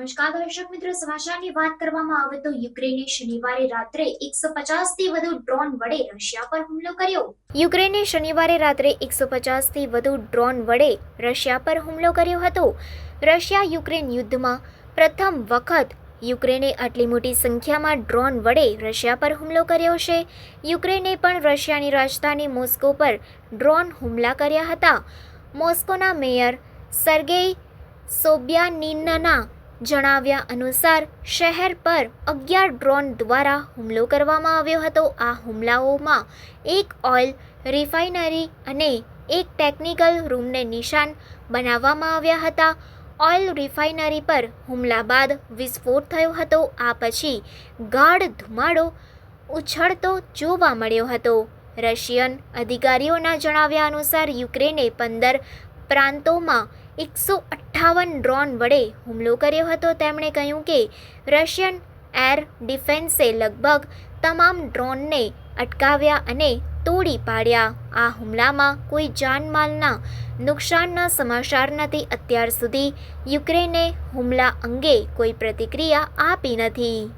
નમસ્કાર દર્શક મિત્રો, સમાચારની વાત કરવામાં આવે તો યુક્રેને શનિવારે રાત્રે 150 થી વધુ ડ્રોન વડે રશિયા પર હુમલો કર્યો. યુક્રેને શનિવારે રાત્રે 150 થી વધુ ડ્રોન વડે રશિયા પર હુમલો કર્યો હતો. રશિયા યુક્રેન યુદ્ધમાં પ્રથમ વખત યુક્રેને આટલી મોટી સંખ્યામાં ડ્રોન વડે રશિયા પર હુમલો કર્યો છે. યુક્રેને પણ રશિયાની રાજધાની મોસ્કો પર ડ્રોન હુમલા કર્યા હતા. મોસ્કોના મેયર સર્ગેઈ સોબ્યાનિનના જણાવ્યા અનુસાર શહેર પર 11 ડ્રોન દ્વારા હુમલો કરવામાં આવ્યો હતો. આ હુમલાઓમાં એક ઓઇલ રિફાઇનરી અને એક ટેકનિકલ રૂમને નિશાન બનાવવામાં આવ્યા હતા. ઓઇલ રિફાઇનરી પર હુમલા બાદ વિસ્ફોટ થયો હતો. આ પછી ગાઢ ધુમાડો ઉછળતો જોવા મળ્યો હતો. રશિયન અધિકારીઓના જણાવ્યા અનુસાર યુક્રેને 15 પ્રાંતોમાં 158 ડ્રોન વડે હુમલો કર્યો હતો. તેમણે કહ્યું કે રશિયન એર ડિફેન્સે લગભગ તમામ ડ્રોનને અટકાવ્યા અને તોડી પાડ્યા. આ હુમલામાં કોઈ જાનમાલના નુકસાનના સમાચાર નથી. અત્યાર સુધી યુક્રેને હુમલા અંગે કોઈ પ્રતિક્રિયા આપી નથી.